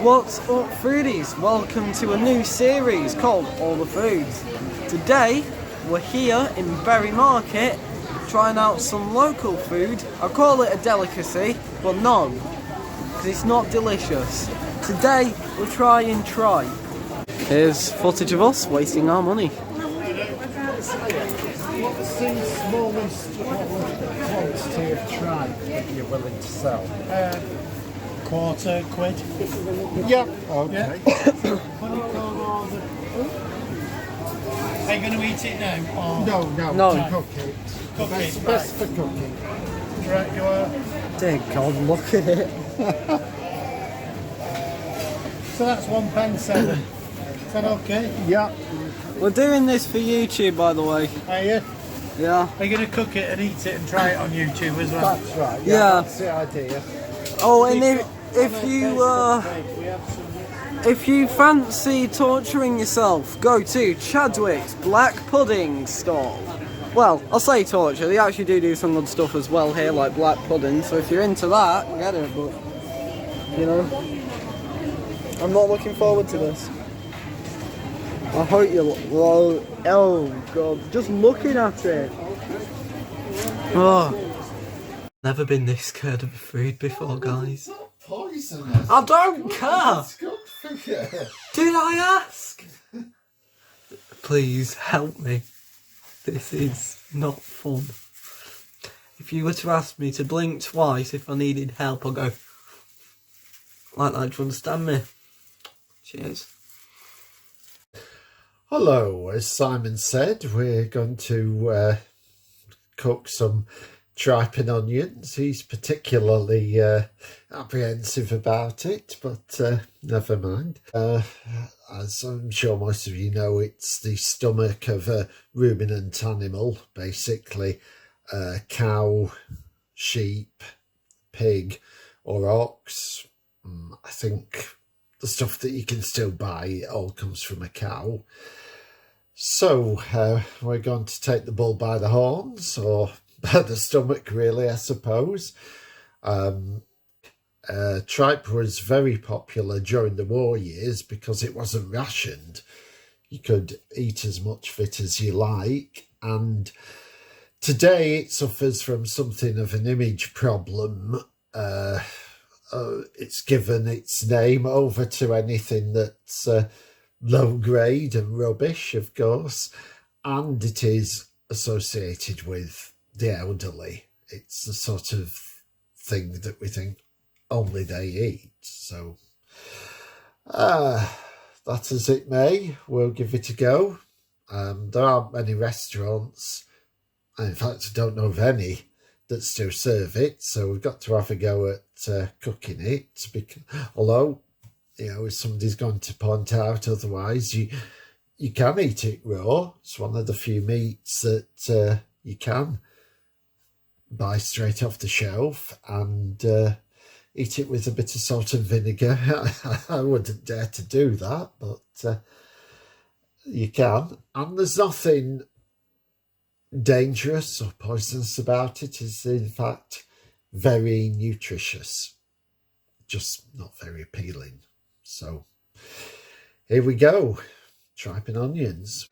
What's up, foodies? Welcome to a new series called All the Foods. Today we're here in Bury Market trying out some local food. I call it a delicacy, but no, because it's not delicious. Today we're trying Tripe. Here's footage of us wasting our money. What's the smallest quantity of tripe that you're willing to sell? £250. Yeah. Okay. Are you going to eat it now? Or? No. To cook it. Cook it, Best for cooking. Right, you are. Dear God, look at it. So that's £1.7. Is that okay? Yeah. We're doing this for YouTube, by the way. Are you? Yeah. Are you going to cook it and eat it and try it on YouTube as well? That's right. Yeah. That's the idea. Oh, and if you fancy torturing yourself, go to Chadwick's Black Pudding stall. Well, I'll say torture, they actually do some good stuff as well here, like black pudding, so if you're into that, get it, but, you know, I'm not looking forward to this. I hope you're, oh God, just looking at it. Oh. Never been this scared of food before, guys. Poisonous. I don't care. It's good for you. Did I ask? Please help me. This is not fun. If you were to ask me to blink twice if I needed help, I'll go like that. Do you understand me? Cheers. Hello, as Simon said, we're going to cook some tripe and onions. He's particularly apprehensive about it, but never mind. As I'm sure most of you know, it's the stomach of a ruminant animal, basically cow, sheep, pig or ox. I think the stuff that you can still buy all comes from a cow. So we're going to take the bull by the horns, or by the stomach, really, I suppose. Tripe was very popular during the war years because it wasn't rationed. You could eat as much of it as you like, and today it suffers from something of an image problem. It's given its name over to anything that's low grade and rubbish, of course, and it is associated with the elderly. It's the sort of thing that we think only they eat. So that as it may, we'll give it a go. There aren't many restaurants, in fact I don't know of any, that still serve it, so we've got to have a go at cooking it, because, although, you know, if somebody's going to point out otherwise, you can eat it raw. It's one of the few meats that you can buy straight off the shelf and eat it with a bit of salt and vinegar. I wouldn't dare to do that, but you can. And there's nothing dangerous or poisonous about it. It's in fact very nutritious, just not very appealing. So here we go, tripe and onions.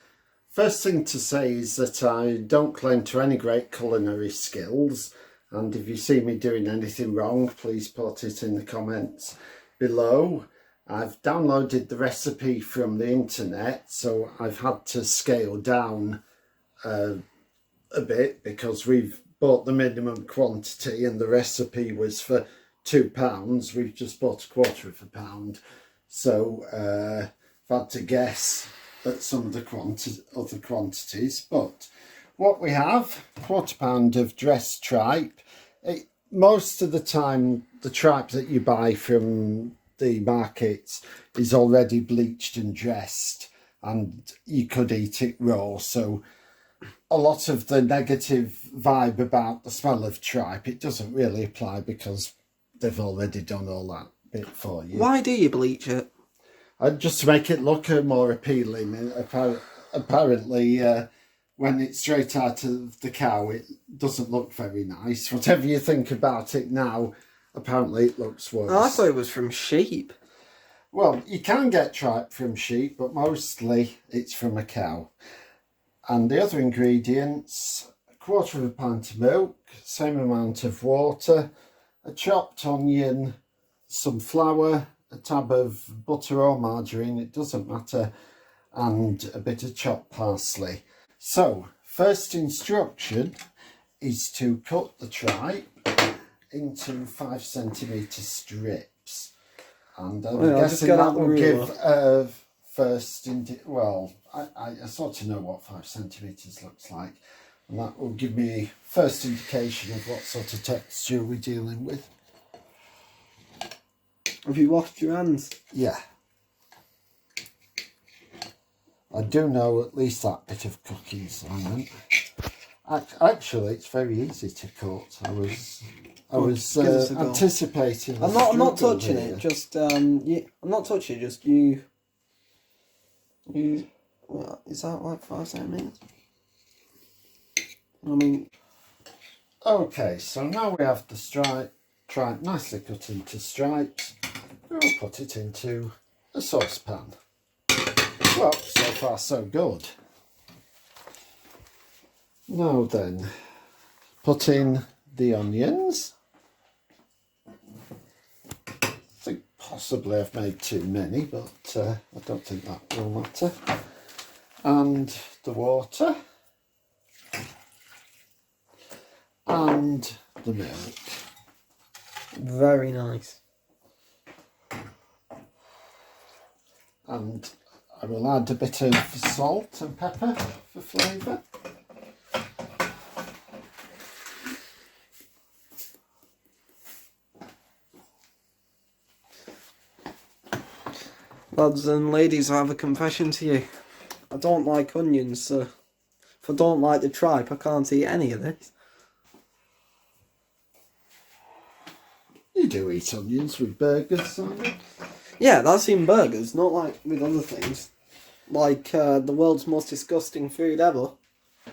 First thing to say is that I don't claim to any great culinary skills, and if you see me doing anything wrong, please put it in the comments below. I've downloaded the recipe from the internet, so I've had to scale down a bit because we've bought the minimum quantity and the recipe was for £2. We've just bought £1/4 pound, so I've had to guess at some of the other quantities. But what we have, £1/4 pound of dressed tripe. Most of the time the tripe that you buy from the markets is already bleached and dressed, and you could eat it raw. So a lot of the negative vibe about the smell of tripe, it doesn't really apply because they've already done all that bit for you. Why do you bleach it? Just to make it look more appealing. Apparently, when it's straight out of the cow, it doesn't look very nice. Whatever you think about it now, apparently it looks worse. Oh, I thought it was from sheep. Well, you can get tripe from sheep, but mostly it's from a cow. And the other ingredients, a quarter of a pint of milk, same amount of water, a chopped onion, some flour, a tab of butter or margarine, it doesn't matter, and a bit of chopped parsley. So, first instruction is to cut the tripe into 5cm strips. And I'm guessing that will give first, well, I sort of know what 5cm looks like. And that will give me first indication of what sort of texture we're dealing with. Have you washed your hands? Yeah. I do know at least that bit of cooking, Simon. Actually, it's very easy to cut. I was anticipating. I'm not touching it. Just I'm not touching it. Just you. Well, is that like 5 centimeters? I mean. Okay, so now we have the tripe nicely cut into stripes. We'll put it into a saucepan. Well, so far so good. Now then, put in the onions. I think possibly I've made too many, but I don't think that will matter. And the water. And the milk. Very nice. And I will add a bit of salt and pepper for flavour. Lads and ladies, I have a confession to you. I don't like onions, so if I don't like the tripe, I can't eat any of this. You do eat onions with burgers, Simon? Yeah, that's in burgers, not like with other things. Like the world's most disgusting food ever.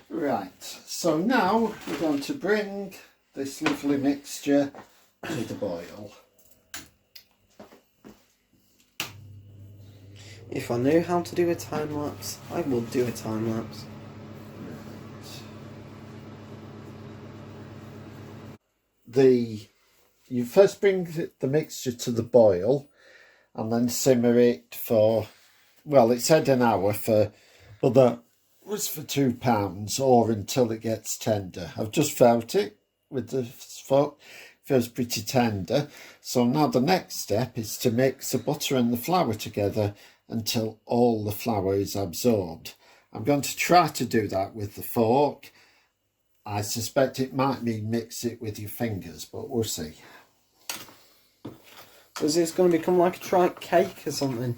Right, so now we're going to bring this lovely mixture to the boil. If I knew how to do a time lapse, I would do a time lapse. You first bring the mixture to the boil and then simmer it for, well, it said an hour but that was for £2 or until it gets tender. I've just felt it with the fork, feels pretty tender. So now the next step is to mix the butter and the flour together until all the flour is absorbed. I'm going to try to do that with the fork. I suspect it might mean mix it with your fingers, but we'll see. So is this going to become like a tripe cake or something?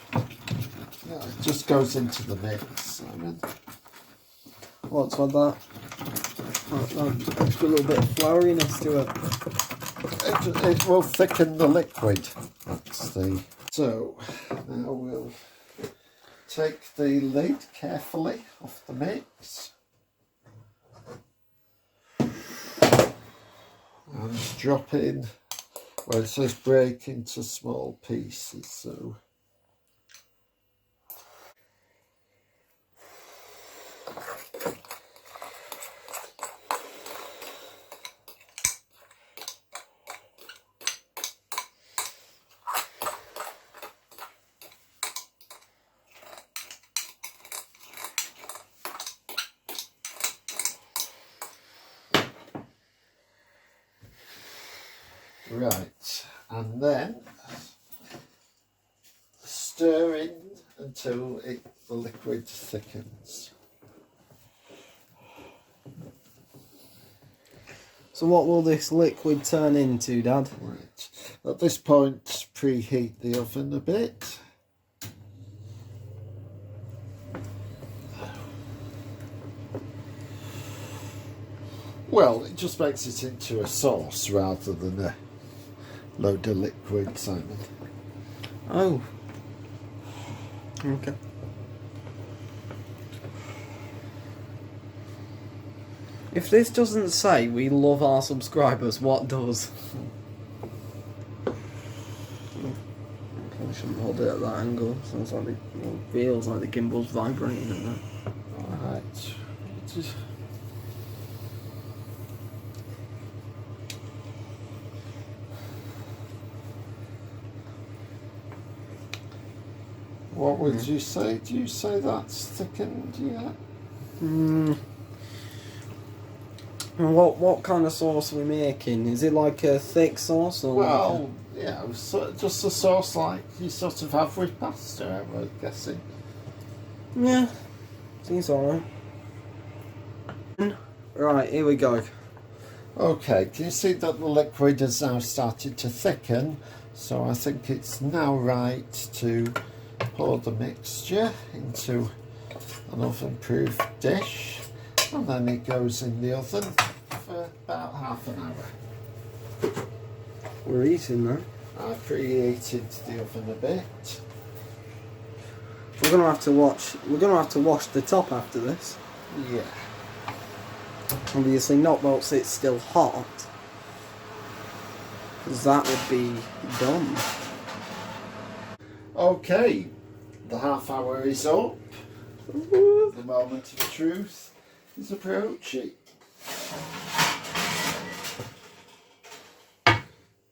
Yeah, it just goes into the mix, Simon. What's with that? Extra little bit of flouriness to it. It will thicken the liquid. That's the... So, now we'll take the lid carefully off the mix. And drop in where it says break into small pieces, so... Right, and then stir in until the liquid thickens. So what will this liquid turn into, Dad? Right, at this point preheat the oven a bit. Well, it just makes it into a sauce rather than a load of liquid, Simon. Oh. Okay. If this doesn't say we love our subscribers, what does? Probably shouldn't hold it at that angle. Sounds like feels like the gimbal's vibrating and that. Alright. What would you say? Do you say that's thickened yet? What kind of sauce are we making? Is it like a thick sauce or? Well, yeah, just a sauce like you sort of have with pasta, I'm guessing. Yeah, seems alright. Right, here we go. Okay, can you see that the liquid has now started to thicken? So I think it's now right to pour the mixture into an oven-proof dish, and then it goes in the oven for about half an hour. We're eating that. I preheated the oven a bit. We're gonna have to wash the top after this. Yeah. Obviously not whilst it's still hot, because that would be dumb. Okay, the half hour is up. The moment of truth is approaching.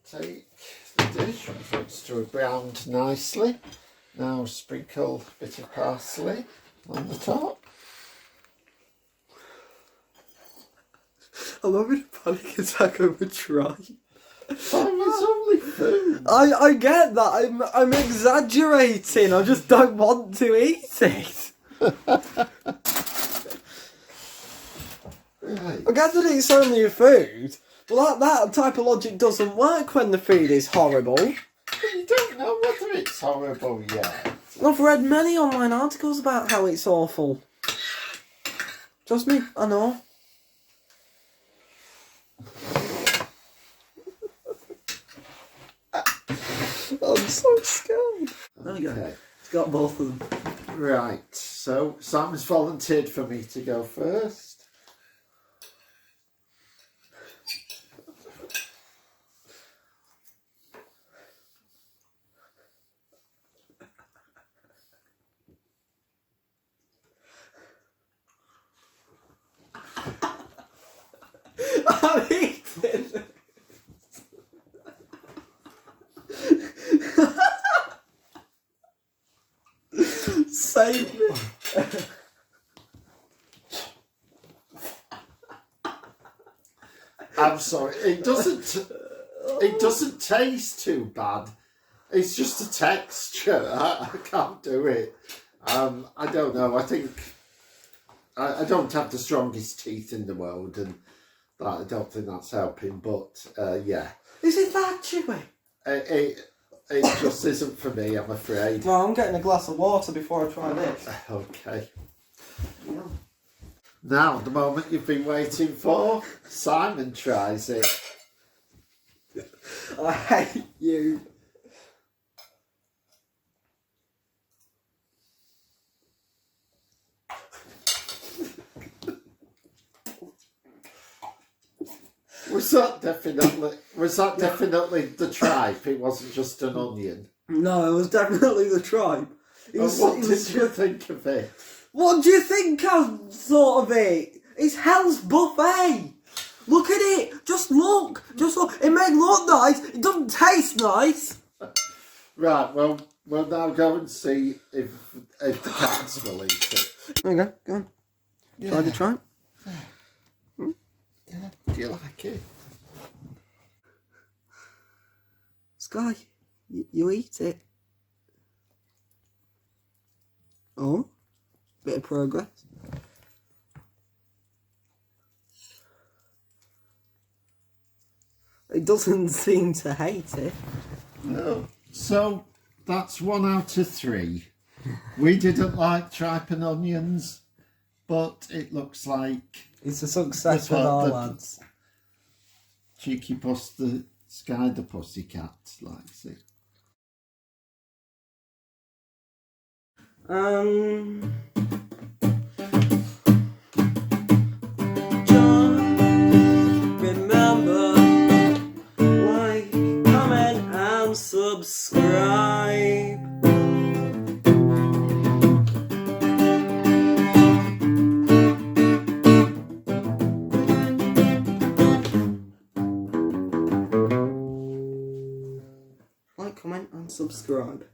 Take the dish, which looks to have browned nicely. Now sprinkle a bit of parsley on the top. I'm having a panic attack over Tripe. It's only food. I get that. I'm exaggerating. I just don't want to eat it. Right. I get that it's only a food, but that type of logic doesn't work when the food is horrible. But you don't know whether it's horrible yet. I've read many online articles about how it's awful. Trust me, I know. I'm so scared. There we go. Okay. It's got both of them. Right, so Sam's volunteered for me to go first. I'm eating. Save me. I'm sorry, it doesn't taste too bad. It's just a texture. I can't do it. I don't know. I think I don't have the strongest teeth in the world, and I don't think that's helping. But yeah, Is it that chewy? it just isn't for me, I'm afraid. Well, I'm getting a glass of water before I try this. Okay. Now, the moment you've been waiting for, Simon tries it. I hate you. Was that definitely the tripe? It wasn't just an onion. No, it was definitely the Tripe. What did you think of it? What do you think I thought of it? It's Hell's Buffet. Look at it. Just look. It may look nice. It doesn't taste nice. Right. Well, we'll now go and see if the cats will eat it. There you go. Go on. Yeah. Try the Tripe. Yeah. Do you like it? Sky, you eat it. Oh, bit of progress. It doesn't seem to hate it. No. So that's 1 out of 3. We didn't like tripe and onions, but it looks like It's a success with our lads. Cheeky Puss, the Sky the Pussycat, likes it. John, remember, like, comment and subscribe. like, comment and subscribe.